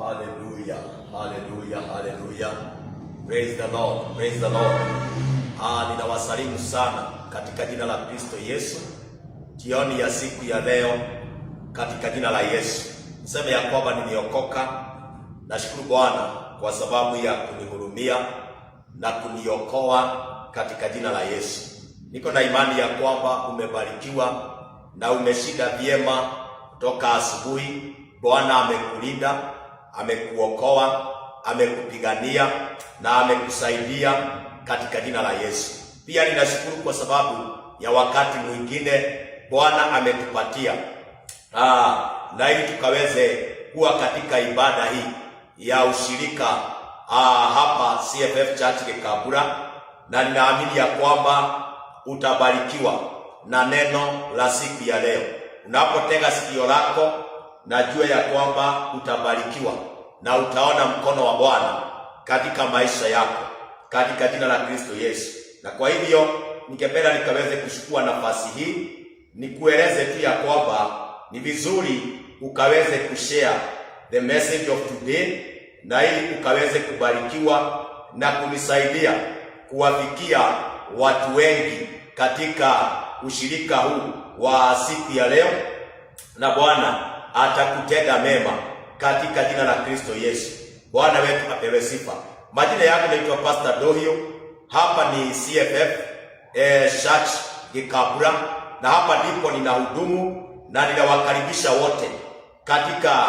Hallelujah, hallelujah, hallelujah. Praise the Lord, praise the Lord. Ninawasalimu sana katika jina la Kristo Yesu. Jioni ya siku ya leo katika jina la Yesu. Niseme ya kwamba niliokoka. Nashukuru Bwana kwa sababu ya kunihurumia na kuniokoa katika jina la Yesu. Niko na imani ya kwamba umebarikiwa na umeshinda vyema toka asubuhi. Bwana amekulinda, amekuokoa, amekupigania na amekusaidia katika jina la Yesu. Pia ninashukuru kwa sababu ya wakati mwingine Bwana ametupatia na ili tukaweze kuwa katika ibada hii ya ushirika hapa CFF Church Gikabura, na ninaamini ya kwamba utabarikiwa na neno la siku ya leo. Unapotega sikio lako, najua ya kwamba utabarikiwa na utaona mkono wa Bwana katika maisha yako katika jina la Kristo Yesu. Na kwa hivyo ningependa nikaweze kuchukua nafasi hii nikueleze tu ya kwamba ni vizuri ukaweze kushare the message of today, na ili ukaweze kubarikiwa na kunisaidia kuwafikia watu wengi katika ushirika huu wa siku ya leo, na Bwana atakutenda mema katika jina la Kristo Yesu. Bwana wetu apewe sifa. Majina yangu naitwa Pastor Dohio. Hapa ni CFF Church Gikabura, na hapa ndipo ninahudumu na ninawakaribisha wote katika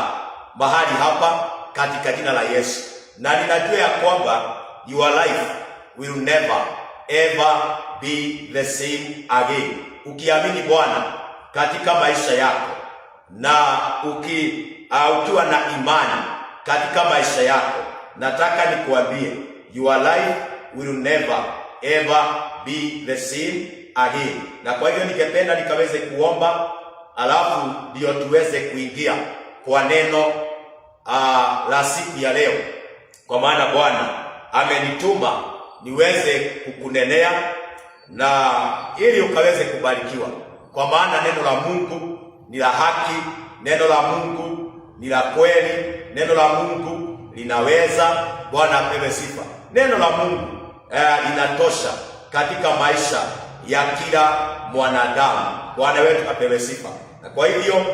mahali hapa katika jina la Yesu. Na ninajua ya kwamba your life will never ever be the same again. Ukiamini Bwana katika maisha yako na ukiwa na imani katika maisha yako, nataka nikuambie your life will never ever be the same again. Na kwa hivyo ningependa nikaweze kuomba, alafu ndio tuweze kuingia kwa neno la siku ya leo, kwa maana Bwana amenituma niweze kukunenea na ili ukaweze kubarikiwa, kwa maana neno la Mungu ni la haki, neno la Mungu ni la kweli, neno la Mungu linaweza. Bwana apewe sifa. Neno la Mungu linatosha katika maisha ya kila mwanadamu. Bwana wetu apewe sifa. Na kwa hivyo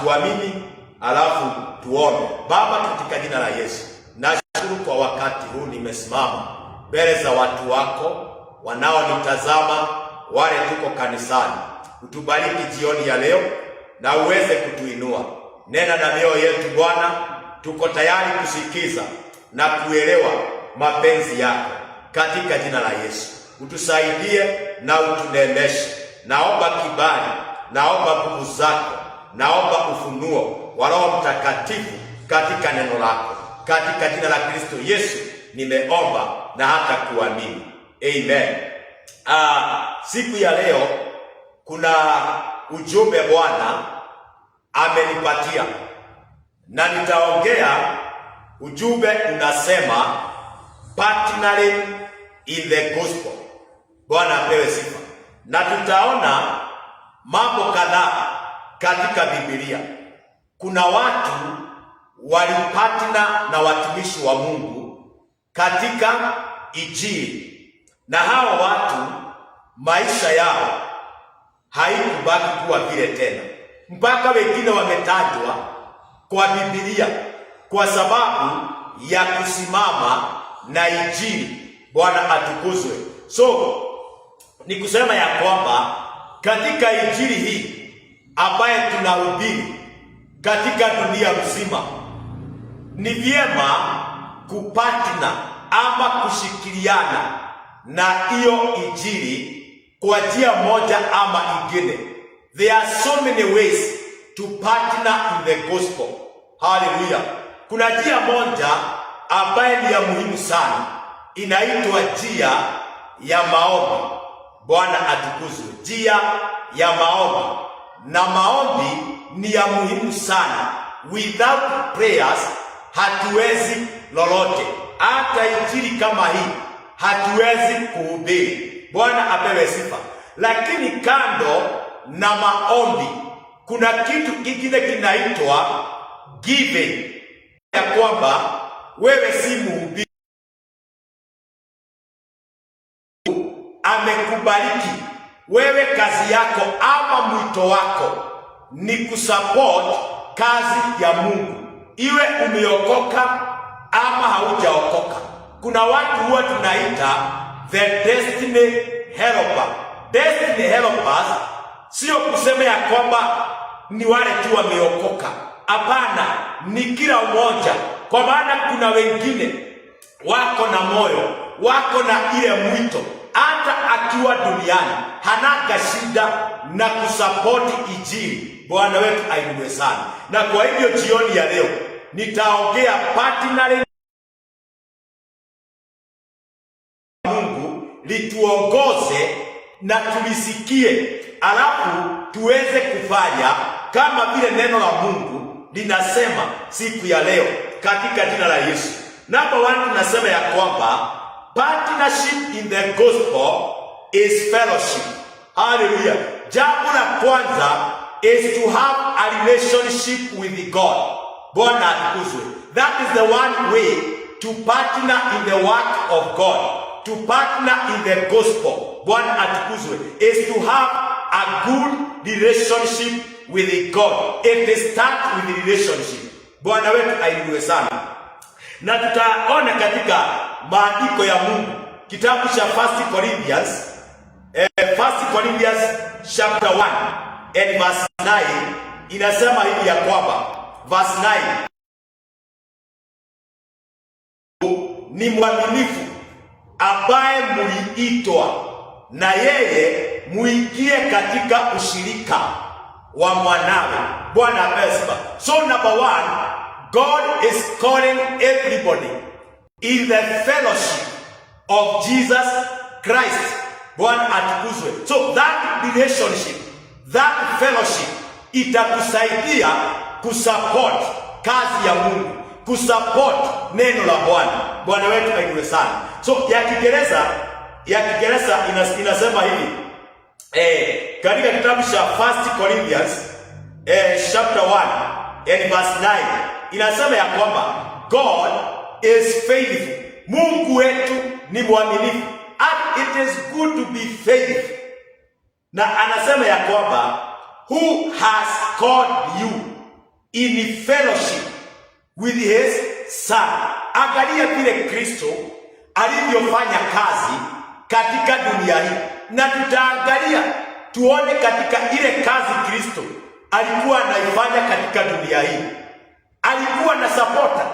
tuamini, alafu tuombe. Baba, katika jina la Yesu, nashukuru kwa wakati huu nimesimama mbele za watu wako wanaonitazama, wale tuko kanisani. Utubariki jioni ya leo na uweze kutuinua. Nena na mioyo yetu Bwana, tuko tayari kusikiza na kuelewa mapenzi yako katika jina la Yesu. Utusaidie na utunemeshe. Naomba kibali, naomba nguvu zako, naomba ufunuo wa Roho Mtakatifu katika neno lako. Katika jina la Kristo Yesu nimeomba na hata kuamini. Amen. Siku ya leo kuna ujumbe Bwana amenipatia na nitaongea. Ujumbe unasema partnering in the gospel. Bwana apewe sifa. Na tutaona mambo kadhaa katika Biblia. Kuna watu walipartner na watumishi wa Mungu katika Injili, na hao watu maisha yao haikubaki kuwa vile tena, mpaka wengine wametajwa kwa Biblia kwa sababu ya kusimama na Injili. Bwana atukuzwe. So ni kusema ya kwamba katika Injili hii ambaye tunahubiri katika dunia mzima, ni vyema kupatana ama kushikiliana na hiyo Injili kwa njia moja ama ingine. There are so many ways to partner in the gospel. Hallelujah. Kuna njia moja ambaye ni ya muhimu sana, inaitwa njia ya maombi. Bwana atukuzwe. Njia ya maombi. Na maombi ni ya muhimu sana. Without prayers hatuwezi lolote. Hata Injili kama hii hatuwezi kuhubiri. Bwana apewe sifa. Lakini kando na maombi kuna kitu kingine kinaitwa giving. ya kwamba wewe si mhubiri, amekubariki wewe, kazi yako ama mwito wako ni kusupport kazi ya Mungu, iwe umeokoka ama haujaokoka. Kuna watu huwa tunaita the destiny helper. Destiny helpers sio kusema ya kwamba ni wale tu wameokoka. Hapana, ni kila mmoja, kwa maana kuna wengine wako na moyo, wako na ile mwito, hata akiwa duniani hanaga shida na kusapoti injili. Bwana wetu ainuliwe sana. Na kwa hivyo jioni ya leo nitaongea partner Mungu lituongoze na tulisikie, alafu tuweze kufanya kama vile neno la Mungu linasema siku ya leo katika jina la Yesu. Number 1, tunasema ya kwamba partnership in the gospel is fellowship. Hallelujah. Jambo la kwanza is to have a relationship with God. Bwana atukuzwe. That is the one way to partner in the work of God, to partner in the gospel. Bwana atukuzwe is to have a good relationship with God. It starts with the relationship. Bwana wetu ainuliwe sana. Na tutaona katika maandiko ya Mungu kitabu cha 1 Corinthians chapter 1 and verse 9 inasema hivi ya kwamba verse 9, ni mwaminifu ambaye muliitwa na yeye muingie katika ushirika wa mwanawe. Bwana apewe. So number 1, God is calling everybody in the fellowship of Jesus Christ. Bwana atukuzwe. So that relationship, that fellowship itakusaidia kusupport kazi ya Mungu, kusupport neno la Bwana. Bwana wetu ainuliwe sana. So ya Kiingereza inasema hivi katika kitabu cha 1 Corinthians chapter 1 and verse 9 inasema ya kwamba God is faithful. Mungu wetu ni mwaminifu, and it is good to be faithful. Na anasema ya kwamba who has called you in fellowship with his son. Angalia vile Kristo alivyofanya kazi katika dunia hii, na tutaangalia tuone katika ile kazi Kristo alikuwa anaifanya katika dunia hii. Alikuwa na supporter,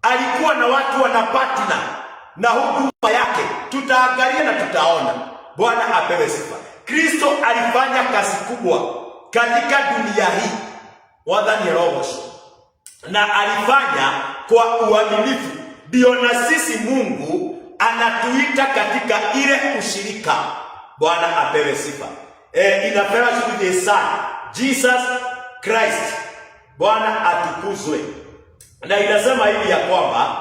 alikuwa na watu wanapatana na huduma yake. Tutaangalia na tutaona. Bwana apewe sifa. Kristo alifanya kazi kubwa katika dunia hii, wadhani roho, na alifanya kwa uaminifu. Ndio na sisi Mungu anatuita katika ile ushirika. Bwana apewe sifa. Ina fellowship with his son Jesus Christ. Bwana atukuzwe. Na inasema hivi ya kwamba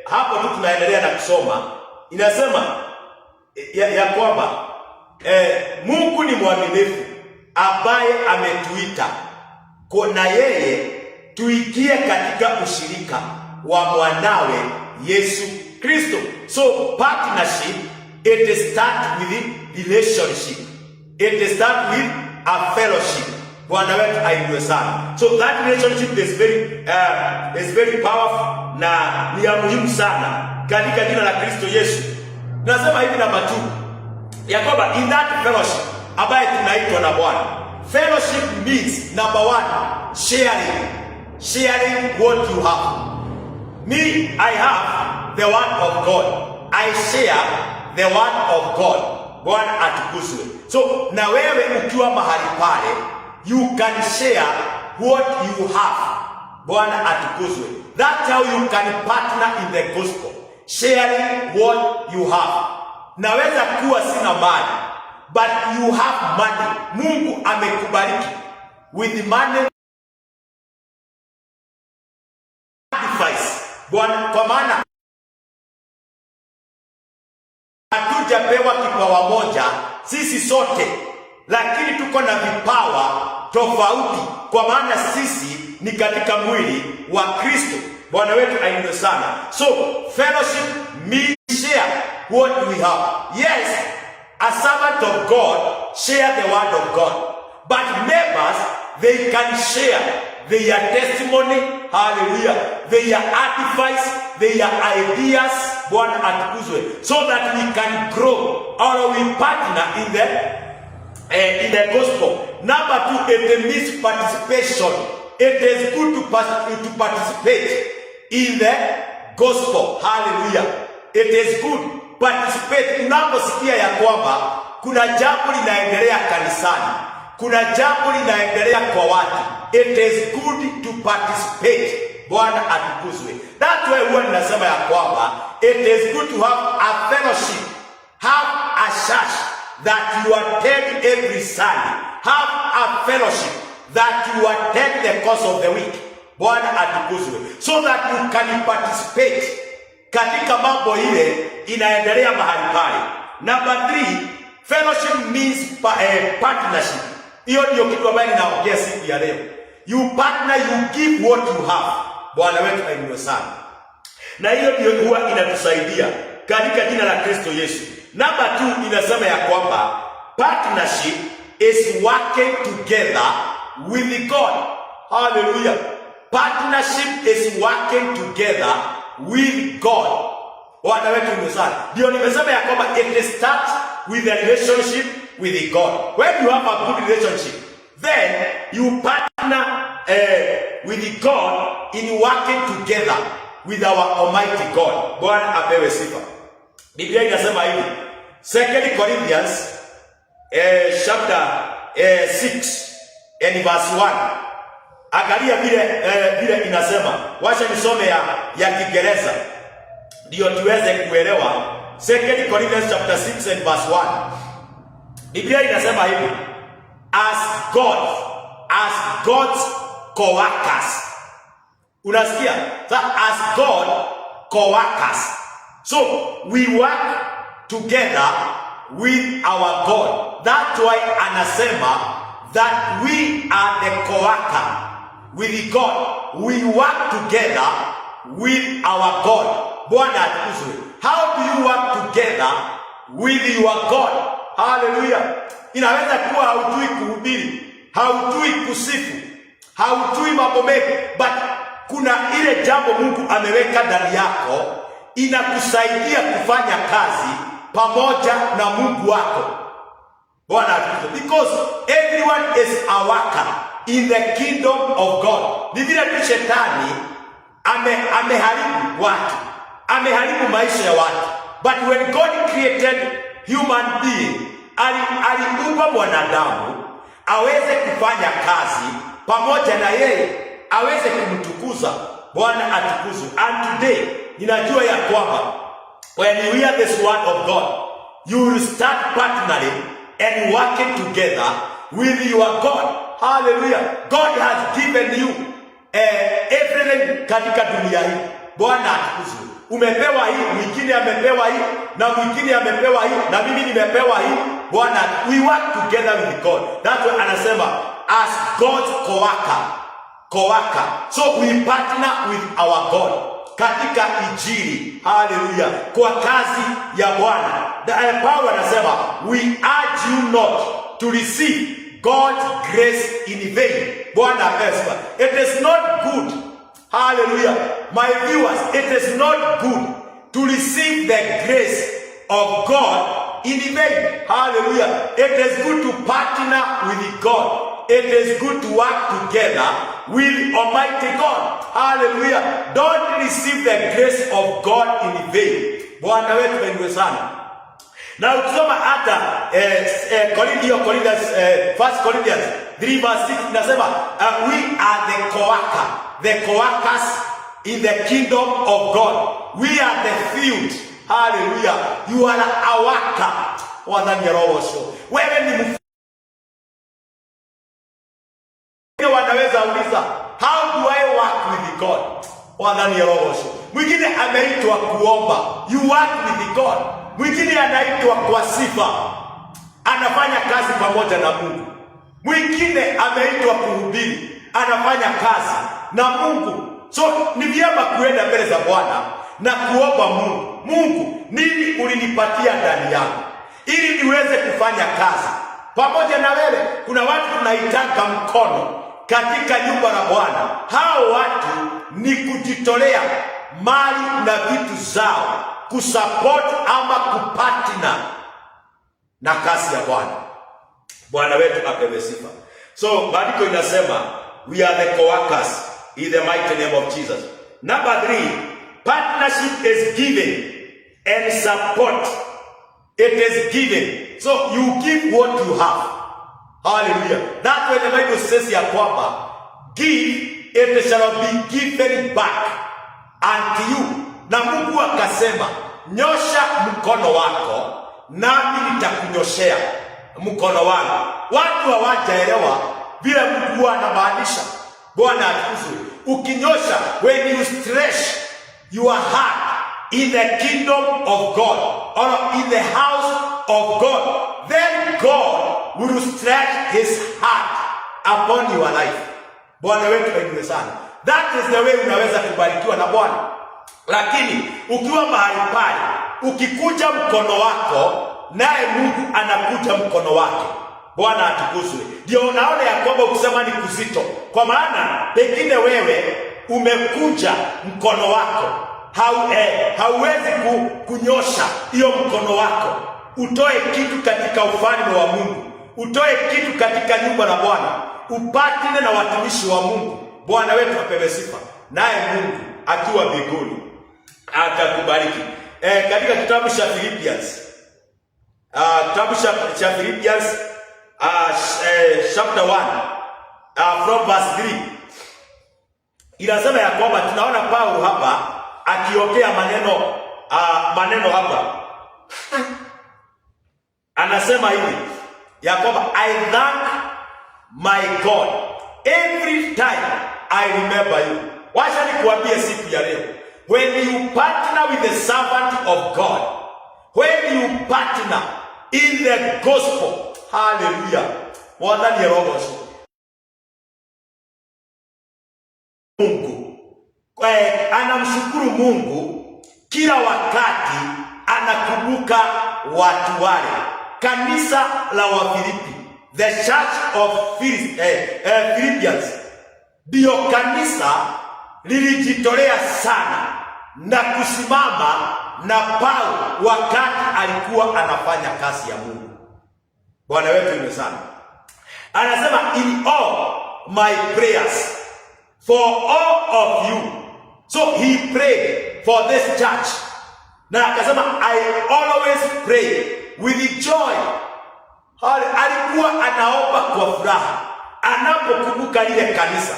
hapo tu tunaendelea na kusoma. Inasema ya kwamba Mungu ni mwaminifu ambaye ametuita na yeye tuingie katika ushirika wa mwanawe Yesu Kristo. So partnership, it starts with relationship. It starts with a fellowship. Bwana wetu ainuliwe sana. So that relationship is very powerful na ni ya muhimu sana katika jina la Kristo Yesu. Nasema hivi namba 2 ya kwamba in that fellowship ambaye tunaitwa na Bwana. Fellowship means number 1, sharing what you have. Me, I have the word of God. I share the word of God. Bwana atukuzwe. So na wewe ukiwa mahali pale, you can share what you have. Bwana atukuzwe. That's how you can partner in the gospel. Sharing what you have. Naweza kuwa sina mali, but you have money. Mungu amekubariki with money. Bwana, kwa maana hatujapewa kipawa moja sisi sote, lakini tuko na vipawa tofauti, kwa maana sisi ni katika mwili wa Kristo. Bwana wetu ainuliwe sana. So fellowship means share what we have. Yes, a servant of God share the word of God, but members, they can share their testimony, hallelujah, their advice, their ideas, Bwana atukuzwe, so that we can grow or we partner in the gospel. Number two, it means participation. It is good to participate in the gospel. Hallelujah. It is good participate. Unaposikia ya kwamba kuna jambo linaendelea kanisani, kuna jambo linaendelea kwa watu, it is good to participate. Bwana atukuzwe. That's why huwa ninasema ya kwamba it is good to have a fellowship, have a church that you attend every Sunday, have a fellowship that you attend the course of the week. Bwana atukuzwe, so that you can participate katika mambo ile inaendelea mahali pale. Number 3, fellowship means partnership. Hiyo ndio kitu ambacho ninaongea siku ya leo. You partner, you give what you have. Bwana wetu ainuliwe sana. Na hiyo ndio huwa inatusaidia katika jina la Kristo Yesu. Number 2 inasema ya kwamba partnership is working together with God. Hallelujah. Partnership is working together with God. Bwana wetu ainuliwe sana. Ndio nimesema ya kwamba it starts with a relationship with God. When you have a good relationship, then you partner with God in working together with our Almighty God. Bwana apewe sifa. Biblia inasema hivi, 2 Corinthians chapter 6 and verse 1. Angalia vile inasema. Wacha nisome ya Kiingereza ndio tuweze kuelewa. 2 Corinthians chapter 6 and verse 1. Biblia inasema hivi, as God's co-workers. Unasikia? As God co-workers. So we work together with our God. That's why anasema that we are the co-worker with God. We work together with our God. Bwana atukuzwe. How do you work together with your God? Hallelujah. Inaweza kuwa haujui kuhubiri, haujui kusifu, haujui mambo mengi, but kuna ile jambo Mungu ameweka ndani yako inakusaidia kufanya kazi pamoja na Mungu wako. Bwana atukuzwe. Because everyone is a worker in the kingdom of God. Ni vile tu shetani ameharibu watu, ameharibu maisha ya watu. But when God created human being, aliumba mwanadamu aweze kufanya kazi pamoja na yeye, aweze kumtukuza. Bwana atukuzwe. And today ninajua ya kwamba when you hear this word of God, you will start partnering and working together with your God. Hallelujah. God has given you everything katika dunia hii. Bwana atukuzwe. Umepewa hii, mwingine amepewa hii, na mwingine amepewa hii, na mimi nimepewa hii. Bwana, we work together with God. That's why anasema as God's co-worker. So we partner with our God katika injili. Hallelujah. Kwa kazi ya Bwana. Paulo anasema we urge you not to receive God's grace in vain. Bwana apewe. It is not good. Hallelujah. My viewers, it is not good to receive the grace of God in vain. Hallelujah. It is good to partner with God. It is good to work together with Almighty God. Hallelujah. Don't receive the grace of God in vain. Bwana wetu ainuliwe sana. Na ukisoma hata Corinthians 1 Corinthians 3 verse 6 inasema we are the co-workers in the kingdom of God. We are the field. Hallelujah. You are a worker. Wewe ni wanaweza uliza, how do I work with God? Mwingine ameitwa kuomba, you work with God. Mwingine anaitwa kwa sifa, anafanya kazi pamoja na Mungu. Mwingine ameitwa kuhubiri, anafanya kazi na Mungu. So ni vyema kuenda mbele za Bwana na kuomba Mungu, Mungu, nini ulinipatia ndani yangu ili niweze kufanya kazi pamoja na wewe. Kuna watu tunahitaji mkono katika nyumba la Bwana. Hao watu ni kujitolea mali na vitu zao kusupport ama kupartner na kazi ya Bwana. Bwana wetu apewe sifa. So maandiko inasema we are the co-workers in the mighty name of Jesus. Number 3, partnership is given and support. It is given. So you give what you have. Hallelujah. That's why the Bible says ya kwamba give, it shall be given back unto you. Na Mungu akasema, nyosha mkono wako nami nitakunyoshea mkono wangu. Watu hawajaelewa vile Mungu anamaanisha. Bwana atukuzwe. Ukinyosha, when you stretch your heart in the kingdom of God or in the house of God, then God will stretch his heart upon your life. Bwana wetu ainuliwe sana. That is the way unaweza kubarikiwa na Bwana. Lakini ukiwa mahali pale, ukikuja mkono wako, naye Mungu anakuja mkono wake. Bwana atukuzwe. Ndio unaona ya kwamba ukisema ni kuzito, kwa maana pengine wewe umekuja mkono wako, hauwezi kunyosha hiyo mkono wako utoe kitu katika ufalme wa Mungu, utoe kitu katika nyumba la Bwana, upatane na watumishi wa Mungu. Bwana wetu apewe sifa. Naye Mungu akiwa mbinguni atakubariki. Katika kitabu cha Philippians, chapter 1 from verse 3, inasema ya kwamba tunaona Paulo hapa akiongea maneno hapa. Anasema hivi ya kwamba I thank my God every time I remember you. Wacha nikuambie siku ya leo, when you partner with the servant of God, when you partner in the gospel, hallelujah, wadhani rogoshi Mungu, anamshukuru Mungu kila wakati, anakumbuka watu wale. Kanisa la Wafilipi, the church of Philippians, ndio kanisa lilijitolea sana na kusimama na Paulo wakati alikuwa anafanya kazi ya Mungu. Bwana wetu ni sana. Anasema in all my prayers for all of you. So he prayed for this church. Na akasema I always pray with joy. Alikuwa anaomba kwa furaha anapokumbuka lile kanisa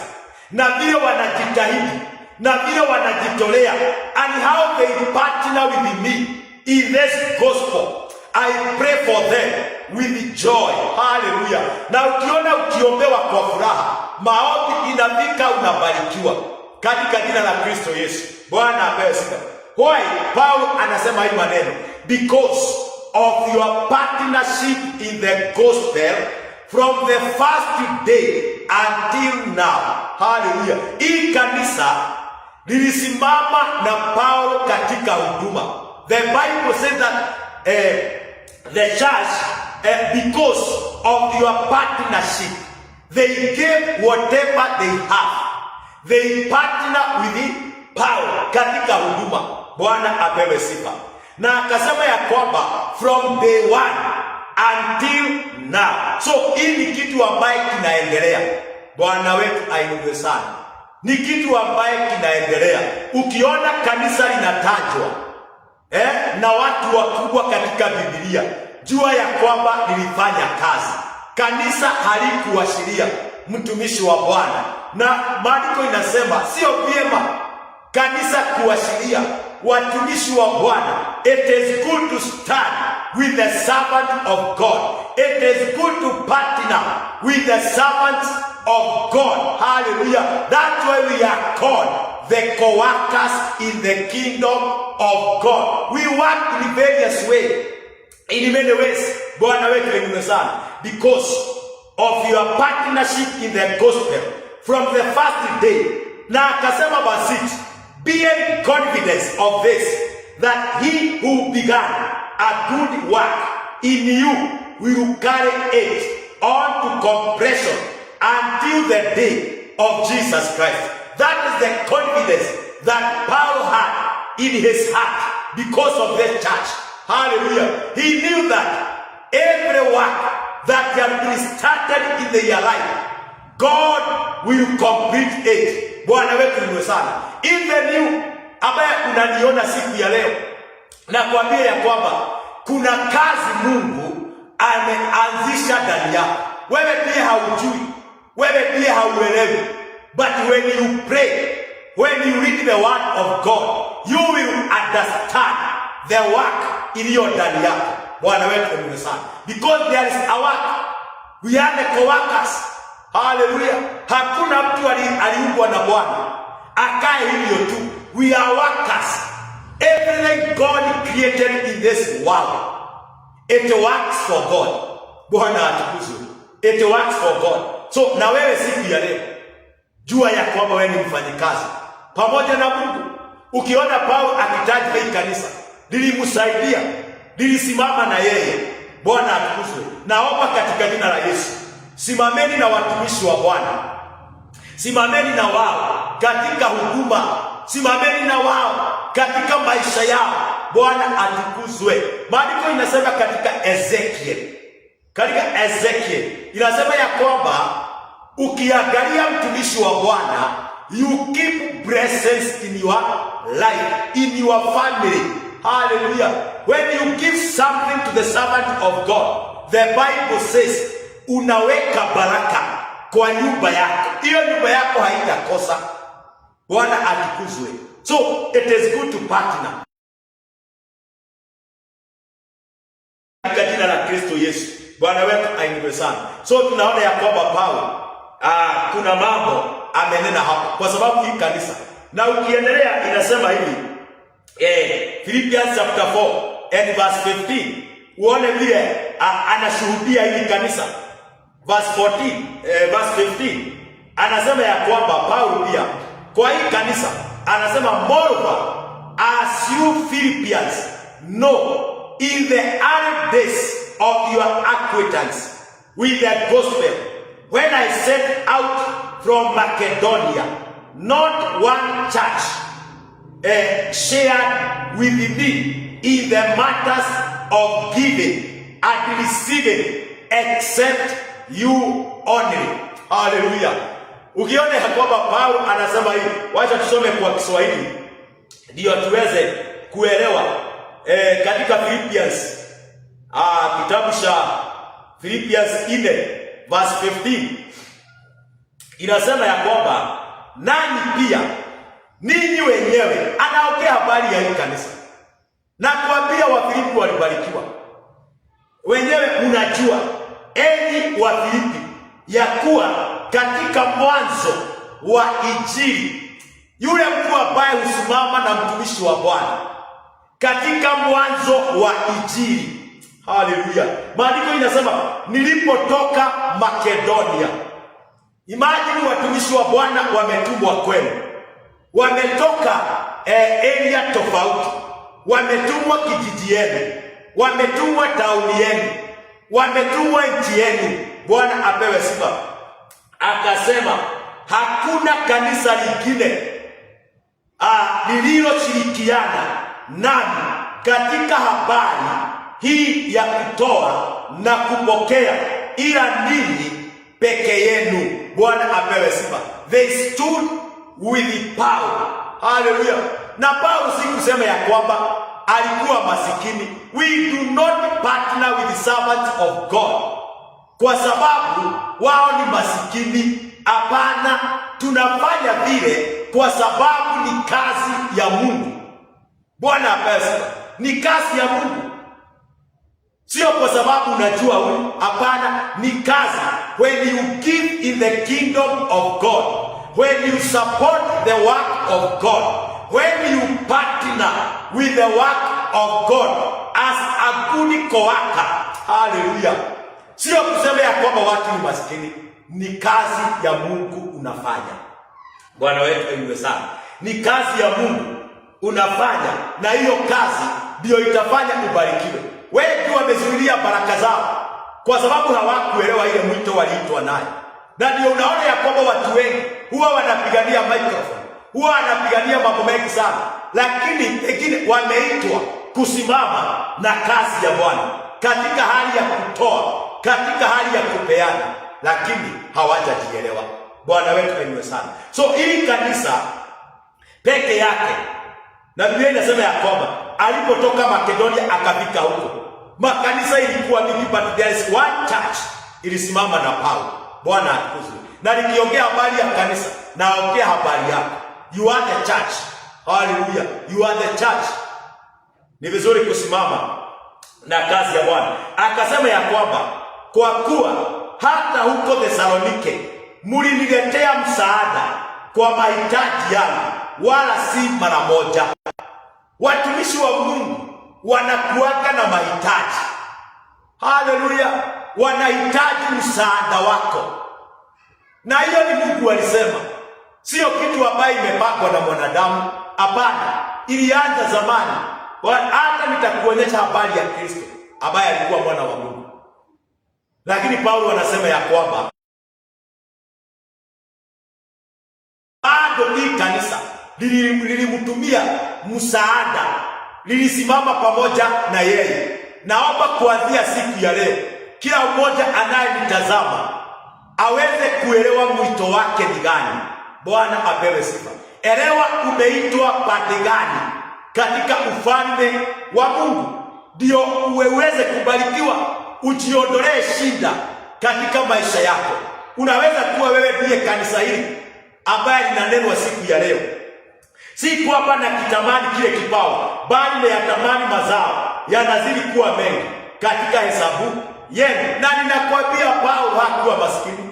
na vile wanajitahidi na vile wanajitolea, and how they partner with me in this gospel. I pray for them with joy. Hallelujah. Na ukiona ukiombewa kwa furaha, maombi inafika, unabarikiwa katika jina la Kristo Yesu. Bwana apewe sifa. Why Paul anasema hii maneno? Because of your partnership in the gospel from the first day until now. Hallelujah. Hii kanisa lilisimama na Paulo katika huduma. The Bible says that the church, because of your partnership, they gave whatever they have. They partner with Paulo katika huduma. Bwana apewe sifa. Na akasema ya kwamba from day one until now. So hii ni kitu ambaye kinaendelea. Bwana wetu ainuliwe sana. Ni kitu ambaye kinaendelea. Ukiona kanisa linatajwa na watu wakubwa katika Biblia, jua ya kwamba lilifanya kazi. Kanisa halikuashiria mtumishi wa Bwana. Na maandiko inasema sio vyema kanisa kuashiria watumishi wa Bwana. It is good to stand with the servant of God. It is good to partner with the servants of God. Hallelujah. That's why we are called the co-workers in the kingdom of God. We work in various ways, in many ways. Bwana wetu ni sana, because of your partnership in the gospel from the first day. Na akasema verse 6, being confident of this, that he who began a good work in you will carry it on to completion until the day of Jesus Christ. That is the confidence that Paul had in his heart because of this church. Hallelujah. He knew that every work that had been started in their life, God will complete it. Bwana wetu ni sana. Even you ambaye unaniona siku ya leo, na kuambia ya kwamba kuna kazi Mungu ameanzisha ndani yako. Wewe pia haujui, wewe pia hauelewi. But when you pray, when you read the word of God, you will understand the work iliyo ndani yako. Bwana wetu ni sana. Because there is a work. We are the co-workers. Hallelujah. Hakuna mtu aliumbwa na Bwana akae hivyo tu. We are workers. Everything God created in this world, it works for God. Bwana atukuzwe. It works for God. So na wewe siku ya leo, jua ya kwamba wewe ni mfanyikazi pamoja na Mungu. Ukiona Paulo akitaja hii kanisa, lilimsaidia, lilisimama na yeye. Bwana atukuzwe. Naomba katika jina la Yesu, simameni na watumishi wa Bwana. Simameni na wao katika huduma. Simameni na wao katika maisha yao. Bwana atukuzwe. Maandiko inasema katika Ezekiel inasema ya kwamba ukiangalia mtumishi wa Bwana, you keep blessings in your life, in your family. Hallelujah. When you give something to the servant of God, the Bible says unaweka baraka kwa nyumba yako. Hiyo nyumba yako haitakosa. Bwana atukuzwe. So it is good to partner. Katika jina la Kristo Yesu. Bwana wetu ainuliwe sana. So tunaona ya kwamba Paulo kuna mambo amenena hapa kwa sababu hii kanisa. Na ukiendelea inasema hivi, Philippians chapter 4 and verse 15. Uone vile anashuhudia hili kanisa. Verse 15 anasema ya kwamba Paulo pia kwa hii kanisa anasema, moreover, as you Philippians know, in the early days of your acquaintance with the gospel, when I set out from Macedonia, not one church shared with me in the matters of giving and receiving, except you only. Hallelujah. Ukione kwamba Paulo anasema hivi, wacha tusome kwa Kiswahili ndio tuweze kuelewa. Katika Philippians kitabu cha Philippians 4 verse 15 inasema ya kwamba nani pia ninyi wenyewe, anaongea habari ya hii kanisa na kuambia Wafilipi walibarikiwa. Wenyewe unajua enyi Wafilipi ya kuwa katika mwanzo wa Injili, yule mtu ambaye husimama na mtumishi wa Bwana katika mwanzo wa Injili. Haleluya. Maandiko inasema nilipotoka Makedonia. Imagine watumishi wa Bwana wametumwa kwenu. Wametoka area tofauti. Wametumwa kijiji yenu. Wametumwa tauni yenu. Wametumwa nchi yenu. Bwana apewe sifa. Akasema hakuna kanisa lingine lililoshirikiana nami katika habari hii ya kutoa na kupokea ila ninyi peke yenu. Bwana apewe sifa. They stood with Paul. Hallelujah. Na Paul si kusema ya kwamba alikuwa masikini. We do not partner with the servants of God kwa sababu wao ni masikini. Hapana, tunafanya vile kwa sababu ni kazi ya Mungu. Bwana apewe sifa. Ni kazi ya Mungu. Sio kwa sababu unajua huyu. Hapana, ni kazi. When you give in the kingdom of God, when you support the work of God, when you partner with the work of God as a good co-worker. Hallelujah. Sio kusema ya kwamba watu ni maskini. Ni kazi ya Mungu unafanya. Bwana wetu ainuliwe sana. Ni kazi ya Mungu unafanya, na hiyo kazi ndio itafanya ubarikiwe. Wengi wamezuilia baraka zao kwa sababu hawakuelewa ile mwito waliitwa naye. Na ndio unaona ya kwamba watu wengi huwa wanapigania microphone, huwa wanapigania mambo mengi sana, lakini pengine wameitwa kusimama na kazi ya Bwana katika hali ya kutoa, katika hali ya kupeana, lakini hawajajielewa. Bwana wetu ainuliwe sana. So hili kanisa peke yake, na Biblia inasema ya kwamba alipotoka Makedonia akafika huko, makanisa ilikuwa mingi, but there is one church ilisimama na Paulo. Bwana atukuzwe. Na nikiongea habari ya kanisa, naongea habari yako. You are the church. Hallelujah. You are the church. Ni vizuri kusimama na kazi ya Bwana. Akasema ya kwamba kwa kuwa hata huko Thesalonike mliniletea msaada kwa mahitaji yangu, wala si mara moja. Watumishi wa Mungu wanakuanga na mahitaji. Haleluya. Wanahitaji msaada wako. Na hiyo ni Mungu alisema. Sio kitu ambaye imepakwa na mwanadamu. Hapana. Ilianza zamani. Hata nitakuonyesha habari ya Kristo ambaye alikuwa mwana wa Mungu. Lakini Paulo anasema ya kwamba bado hii kanisa lilimtumia msaada, lilisimama pamoja na yeye. Naomba kuanzia siku ya leo, kila mmoja anayenitazama aweze kuelewa mwito wake ni gani. Bwana apewe sifa. Elewa umeitwa pande gani katika ufalme wa Mungu, ndio uweze kubarikiwa, ujiondolee shida katika maisha yako. Unaweza kuwa wewe ndiye kanisa hili ambaye linanenwa siku ya leo. Si kwamba na kitamani kile kipawa, bali yatamani mazao yanazidi kuwa mengi katika hesabu yenu. Na ninakwambia Paulo hakuwa maskini.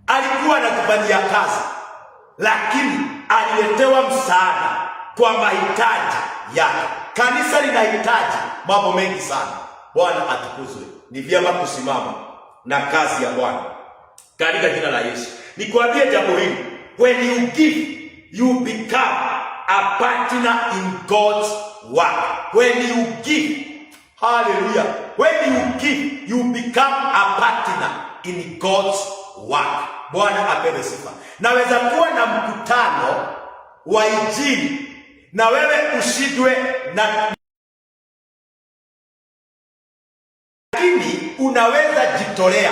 Alikuwa anatufanyia kazi, lakini aliletewa msaada kwa mahitaji yake. Kanisa linahitaji mambo mengi sana. Bwana atukuzwe. Ni vyema kusimama na kazi ya Bwana katika jina la Yesu. Nikwambie jambo hili, when you give, you become a partner in God's work. When you give, hallelujah, when you give, you become a partner in God's work. Bwana apewe sifa. Naweza kuwa na mkutano wa injili na wewe ushindwe na, lakini unaweza jitolea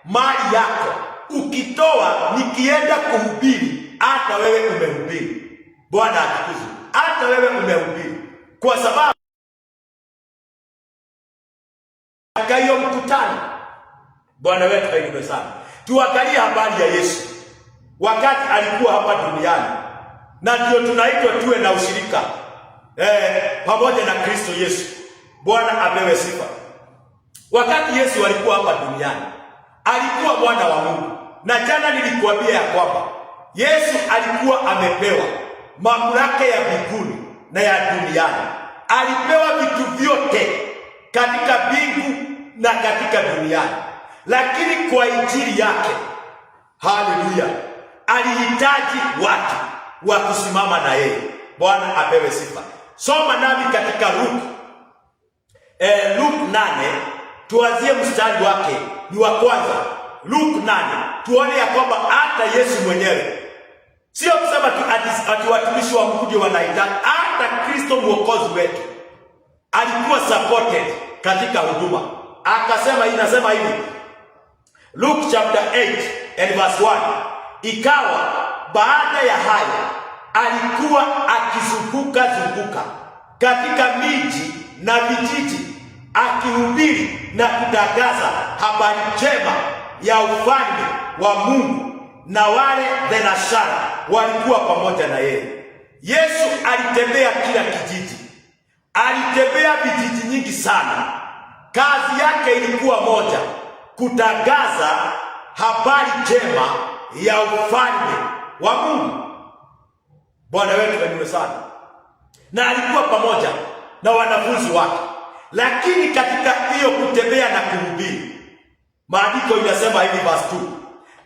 mali yako. Ukitoa, nikienda kuhubiri, hata wewe umehubiri. Bwana atukuzwe. Hata wewe umehubiri, kwa sababu kayo mkutano. Bwana wetu ainuliwe sana. Tuangalie habari ya Yesu wakati alikuwa hapa duniani, na ndio tunaitwa tuwe na ushirika pamoja na Kristo Yesu. Bwana apewe sifa. Wakati Yesu alikuwa hapa duniani, alikuwa mwana wa Mungu. Na jana nilikuambia ya kwamba Yesu alikuwa amepewa mamlaka ya mbinguni na ya duniani. Alipewa vitu vyote katika mbingu na katika duniani. Lakini kwa injili yake, haleluya, alihitaji watu wa kusimama na yeye. Bwana apewe sifa. Soma nami katika Luke 8, tuanzie mstari wake ni wa kwanza. Luke 8, tuone ya kwamba hata Yesu mwenyewe, sio kusema ati watumishi wa Mungu ndio wanahitaji, hata Kristo mwokozi wetu alikuwa supported katika huduma. Akasema, inasema hivi, Luke chapter 8 and verse 1, ikawa baada ya haya alikuwa akizunguka katika miji na vijiji, akihubiri na kutangaza habari njema ya ufalme wa Mungu, na wale thenashara walikuwa pamoja na yeye. Yesu alitembea kila kijiji, alitembea vijiji nyingi sana. Kazi yake ilikuwa moja, kutangaza habari njema ya ufalme wa Mungu. Bwana wetu ainuliwe sana. Na alikuwa pamoja na wanafunzi wake. Lakini katika hiyo kutembea na kuhubiri, maandiko inasema hivi verse 2,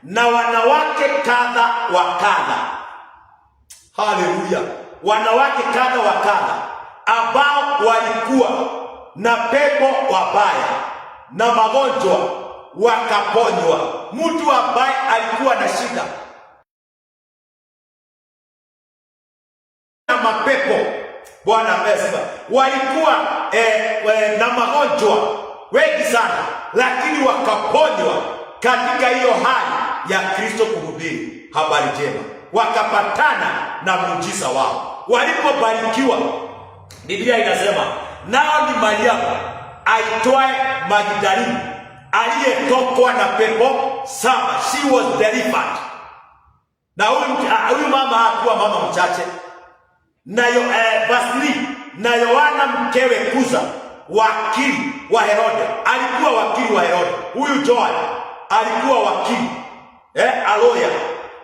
na wanawake kadha wa kadha. Haleluya! Wanawake kadha wa kadha ambao walikuwa na pepo wabaya na magonjwa wakaponywa. Mtu ambaye alikuwa na shida na mapepo, Bwana amesema walikuwa na magonjwa wengi sana, lakini wakaponywa katika hiyo hali ya Kristo kuhubiri habari njema, wakapatana na muujiza wao. Walipobarikiwa, Biblia inasema nao ni Mariamu aitwaye Magdalene, aliyetokwa na pepo saba. She was delivered. Na huyu mama hakuwa mama mchache. Na Yohana mkewe Kuza, wakili wa Herode, alikuwa wakili wa Herode. Huyu Joan alikuwa wakili, a lawyer.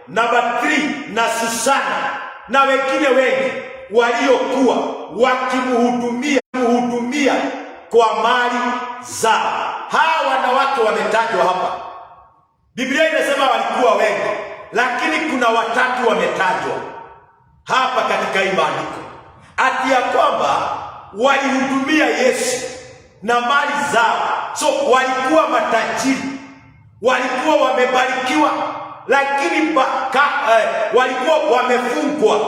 Number 3, na Susana na wengine wengi waliokuwa wakimhudumia kwa mali zao. Hawa wanawake wametajwa hapa. Biblia inasema walikuwa wengi, lakini kuna watatu wametajwa hapa katika hii maandiko, ati ya kwamba walihudumia Yesu na mali zao. So walikuwa matajiri, walikuwa wamebarikiwa, lakini walikuwa wamefungwa.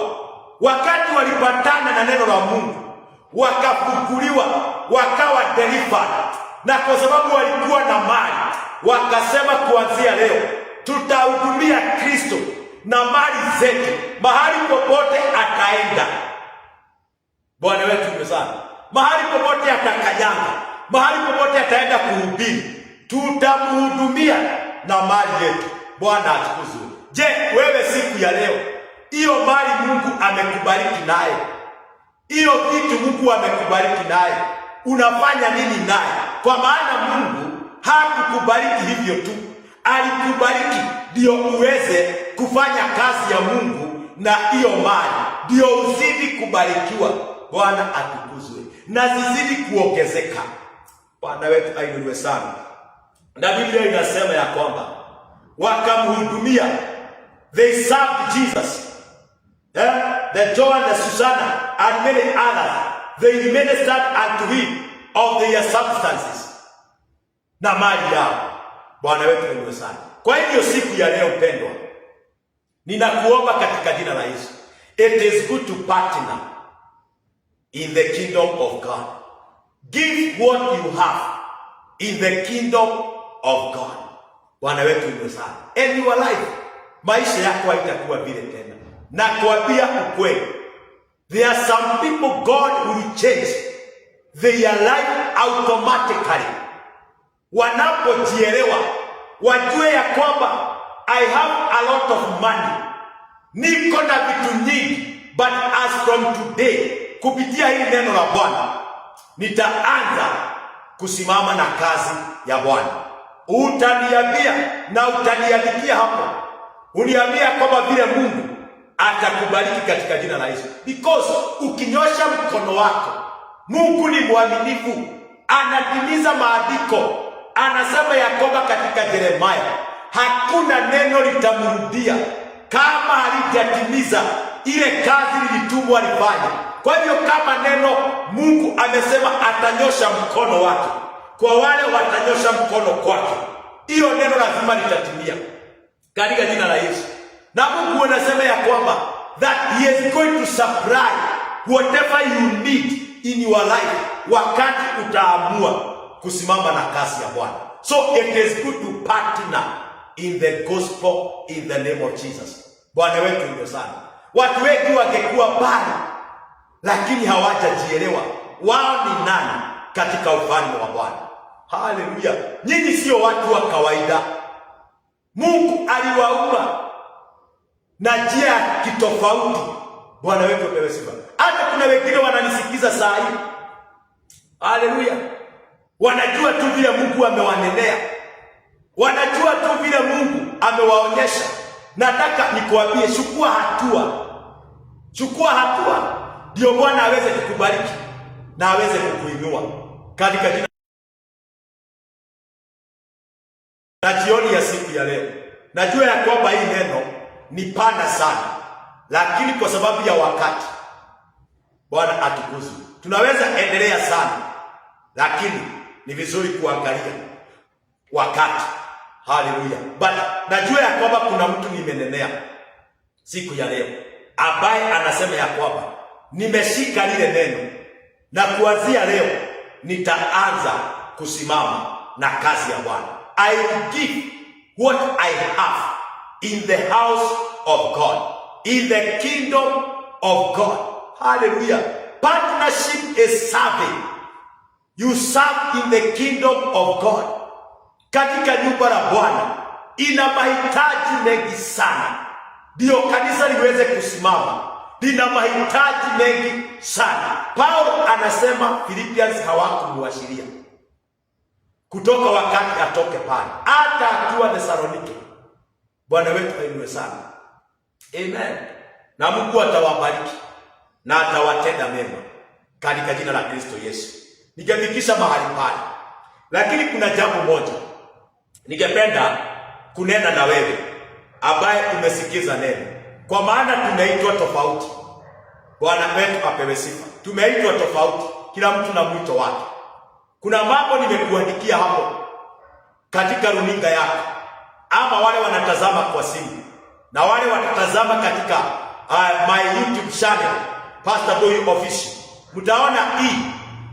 Wakati walipatana na neno la Mungu, wakafunguliwa, wakawa delivered. Na kwa sababu walikuwa na mali, wakasema kuanzia leo tutahudumia Kristo na mali zetu mahali popote ataenda. Bwana wetu umesana, mahali popote atakanyanga, mahali popote ataenda kuhubiri, tutamhudumia na mali yetu. Bwana atukuzwe. Je, wewe siku ya leo, hiyo mali Mungu amekubariki naye, hiyo vitu Mungu amekubariki naye, unafanya nini naye? Kwa maana Mungu hakukubariki hivyo tu, alikubariki ndio uweze kufanya kazi ya Mungu na hiyo mali, ndio uzidi kubarikiwa. Bwana atukuzwe na zizidi kuongezeka. Bwana wetu ainuliwe sana. Na Biblia inasema ya kwamba wakamhudumia, they served Jesus. The Joan, the Susanna and many others, they ministered unto him of their substances, na mali yao. Bwana wetu ainuliwe sana. Kwa hivyo siku ya leo mpendwa, ninakuomba katika jina la Yesu, it is good to partner in the kingdom of God. Give what you have in the kingdom of God. Bwana wetu ainuliwe sana. And your life, maisha yako haitakuwa vile tena. Na kuambia ukweli, there are some people God will change their life automatically. Wanapojielewa, wajue ya kwamba I have a lot of money, niko na vitu nyingi, but as from today, kupitia hili neno la Bwana, nitaanza kusimama na kazi ya Bwana. Utaniambia na utaniandikia hapo, uniambia kwamba vile Mungu atakubariki katika jina la Yesu. Because ukinyosha mkono wako, Mungu ni mwaminifu, anatimiza maandiko. Anasema ya kwamba katika Yeremia, hakuna neno litamrudia kama halijatimiza ile kazi lilitumwa lifanye. Kwa hivyo kama neno Mungu amesema atanyosha mkono wake kwa wale watanyosha mkono kwake, hiyo neno lazima litatimia katika jina la Yesu. Na Mungu anasema ya kwamba that he is going to supply whatever you need in your life wakati utaamua kusimama na kazi ya Bwana. So it is good to partner in the gospel in the name of Jesus. Bwana wetu ndio sana. Watu wengi wangekuwa mbali, lakini hawajajielewa wao ni nani katika ufalme wa Bwana. Haleluya. Nyinyi sio watu wa kawaida. Mungu aliwaumba na njia kitofauti. Bwana wetu apewe sifa. Hata kuna wengine wananisikiza saa hii, haleluya, wanajua tu vile Mungu amewanenea, wanajua tu vile Mungu amewaonyesha. Nataka nikuambie, chukua hatua. Chukua hatua ndio Bwana aweze kukubariki na aweze kukuinua katika jina. Na jioni ya siku ya leo, Najua ya kwamba hii neno ni pana sana, lakini kwa sababu ya wakati, Bwana atukuzwe. Tunaweza endelea sana, lakini ni vizuri kuangalia wakati. Haleluya. But najua ya kwamba kuna mtu nimenenea siku ya leo ambaye anasema ya kwamba nimeshika lile neno na kuanzia leo nitaanza kusimama na kazi ya Bwana. I will give what I have in the house of God, in the kingdom of God. Hallelujah. Partnership is serving. You serve in the kingdom of God. Katika nyumba la Bwana ina mahitaji mengi sana, ndio kanisa liweze kusimama. Lina mahitaji mengi sana. Paulo anasema Philippians hawakumuashiria kutoka wakati atoke pale, hata akiwa Thessalonike. Bwana wetu ainue sana. Amen. Na Mungu atawabariki na atawatenda mema katika jina la Kristo Yesu. Ningefikisha mahali pale, lakini kuna jambo moja ningependa kunena na wewe ambaye umesikiza neno, kwa maana tumeitwa tofauti. Bwana wetu apewe sifa. Tumeitwa tofauti, kila mtu na mwito wake. Kuna mambo nimekuandikia hapo katika runinga yako, ama wale wanatazama kwa simu na wale watatazama katika my YouTube channel Pastor Boy Official. Mtaona hii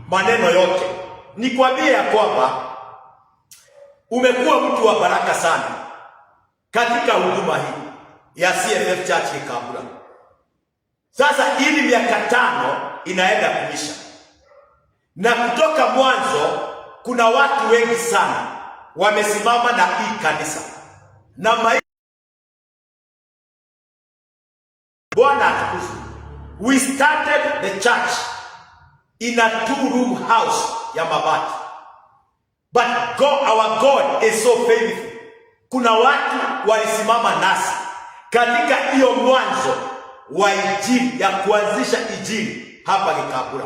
maneno yote. Nikwambie ya kwamba umekuwa mtu wa baraka sana katika huduma hii ya CFF Church Gikambura. Sasa hili miaka 5 inaenda kuisha, na kutoka mwanzo kuna watu wengi sana wamesimama na hii kanisa na Bwana atukuzwe. We started the church in a 2-room house ya mabati, but God, our God is so faithful. Kuna watu walisimama nasi katika hiyo mwanzo wa injili, ya kuanzisha injili hapa Gikambura.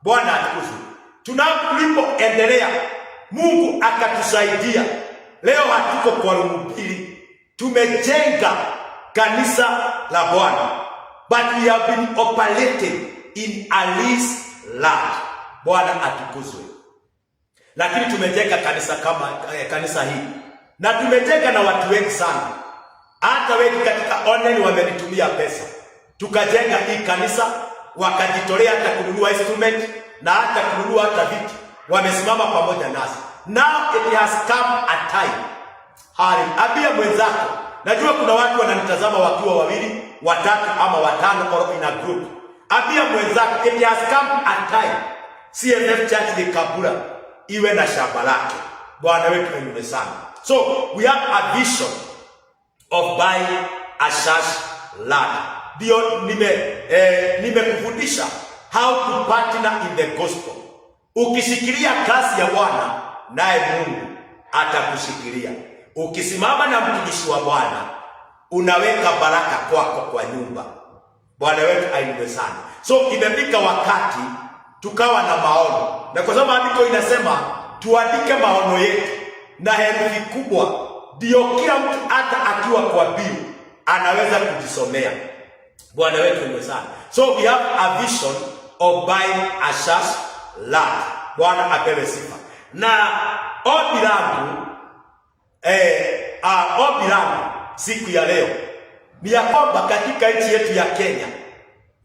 Bwana atukuzwe. Tunapoendelea, Mungu akatusaidia. Leo hatuko kwa rumbili, tumejenga kanisa la Bwana, but we have been operating in a leased land. Bwana atukuzwe. Lakini tumejenga kanisa kama kanisa hii, na tumejenga na watu wengi sana. Hata wengi katika online wamenitumia pesa, tukajenga hii kanisa, wakajitolea hata kununua instrument na hata kununua hata viti. Wamesimama pamoja nasi. Now it has come a time. Abia mwenzako. Najua kuna watu wananitazama wakiwa 2, 3 ama 5 or in a group. Abia mwenzako, it has come a time CFF Church Gikambura iwe na shamba lake. Bwana wetu ainue sana. So we have a vision of buying a church land. Ndio nimekufundisha how to partner in the gospel. Ukishikilia kazi ya Bwana, naye Mungu atakushikilia. Ukisimama na mtumishi wa Bwana, unaweka baraka kwako kwa nyumba. Bwana wetu ainue sana. So imefika wakati tukawa na maono, na kwa sababu andiko inasema tuandike maono yetu na herufi kubwa, ndio kila mtu hata akiwa kwa biu anaweza kujisomea. Bwana wetu ainue sana. So we have a vision of buying a church land. Bwana apewe sifa. Na ombi langu siku ya leo ni ya kwamba katika nchi yetu ya Kenya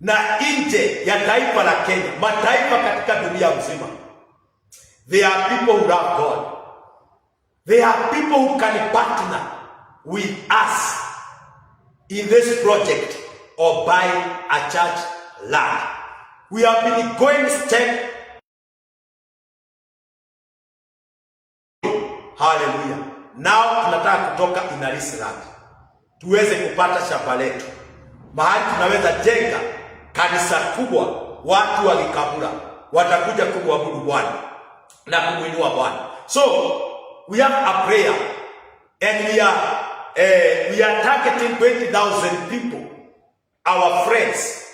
na nje ya taifa la Kenya, mataifa katika dunia mzima, there are people who love God. There are people who can partner with us in this project of buying a church land. We have been going step. Hallelujah. Now tunataka kutoka Inarisi land, tuweze kupata shamba letu, mahali tunaweza jenga kanisa kubwa. Watu wa Gikambura watakuja kumwabudu Bwana na kumuinua Bwana. So we have a prayer and we are targeting 20,000 people, our friends,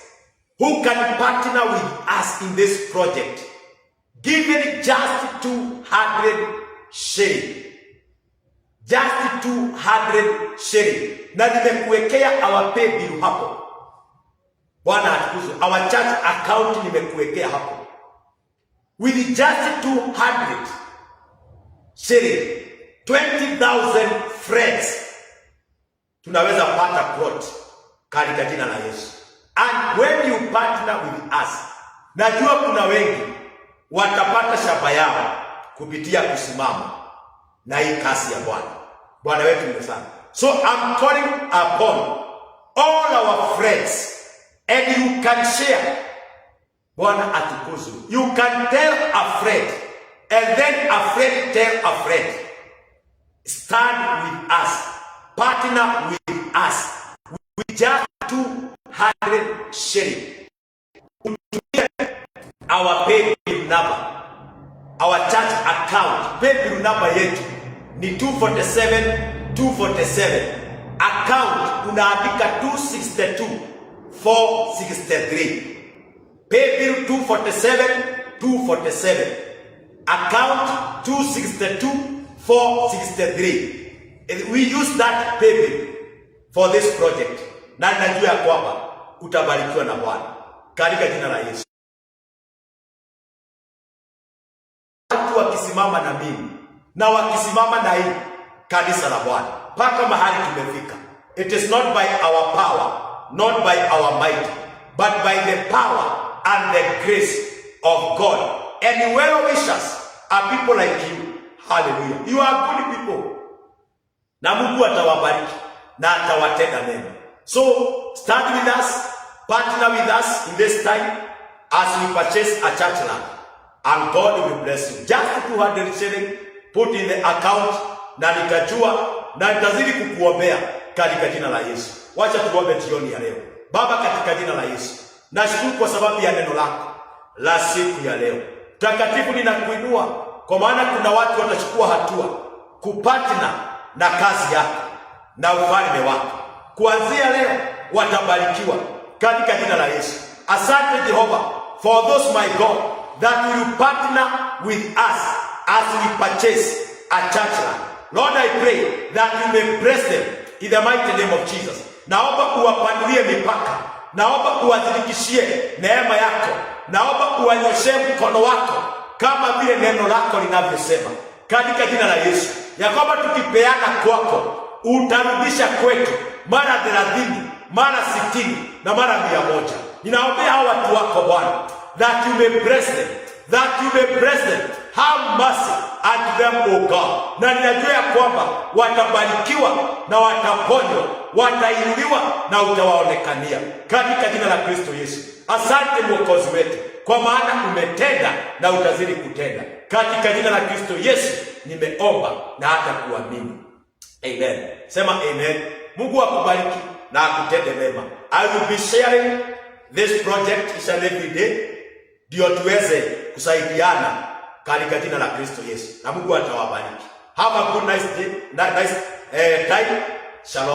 who can partner with us in this project, giving just 200 shillings. just 200 shilling, na nimekuwekea our pay bill hapo. Bwana atukuzwe. Our church account nimekuwekea hapo. With just 200 shilling, 20,000 friends, tunaweza pata plot katika jina la Yesu. And when you partner with us, najua kuna wengi watapata shamba yao kupitia kusimama na hii kasi ya Bwana. Bwana wetu ni sana. So I'm calling upon all our friends, and you can share. Bwana atukuzwe. You can tell a friend, and then a friend tell a friend. Stand with us. Partner with us. With just 200 shilling. Our PayBill number, our church account, PayBill number yetu ni 247. Account unaandika 262,463. PayBill 247. Account 262,463. We use that PayBill for this project. Na najua ya kwamba utabarikiwa na Bwana katika jina la Yesu. Watu wakisimama na mimi na wakisimama na hii kanisa la Bwana mpaka mahali tumefika. It is not by our power, not by our might, but by the power and the grace of God. And well wishers are people like you. Hallelujah. You are good people. Na Mungu atawabariki na atawatenda mema. So stand with us, partner with us in this time as we purchase a church land, and God will bless you. Just 200 shilling put in the account, na nitajua na nitazidi kukuombea katika jina la Yesu. Wacha tuombe jioni ya leo. Baba, katika jina la Yesu, nashukuru kwa sababu ya neno lako la siku ya leo. Takatifu, ninakuinua kwa maana kuna watu watachukua hatua kupatana na kazi yako na ufalme wako. Kuanzia leo watabarikiwa katika jina la Yesu. Asante Jehova for those, my God, that will partner with us as we purchase a church land. Lord, I pray that you may bless them in the mighty name of Jesus. Naomba uwapanulie mipaka, naomba uwazidikishie neema yako, naomba uwanyoshee mkono wako kama vile neno lako linavyosema katika jina la Yesu, ya kwamba tukipeana kwako utarudisha kwetu mara 30, mara 60 na mara 100. Ninaombea hao watu wako Bwana, that you may bless them, that you may bless them. Have mercy unto them, O God. Na ninajua ya kwamba watabarikiwa na wataponywa, watainuliwa na utawaonekania katika jina la Kristo Yesu. Asante Mwokozi wetu, kwa maana umetenda na utazidi kutenda. Katika jina la Kristo Yesu nimeomba na hata kuamini. Amen. Sema amen. Mungu akubariki na akutende mema. I will be sharing this project each and every day, ndio tuweze kusaidiana katika jina la Kristo Yesu. Na Mungu atawabariki. Have a good nice day, nice time. Shalom.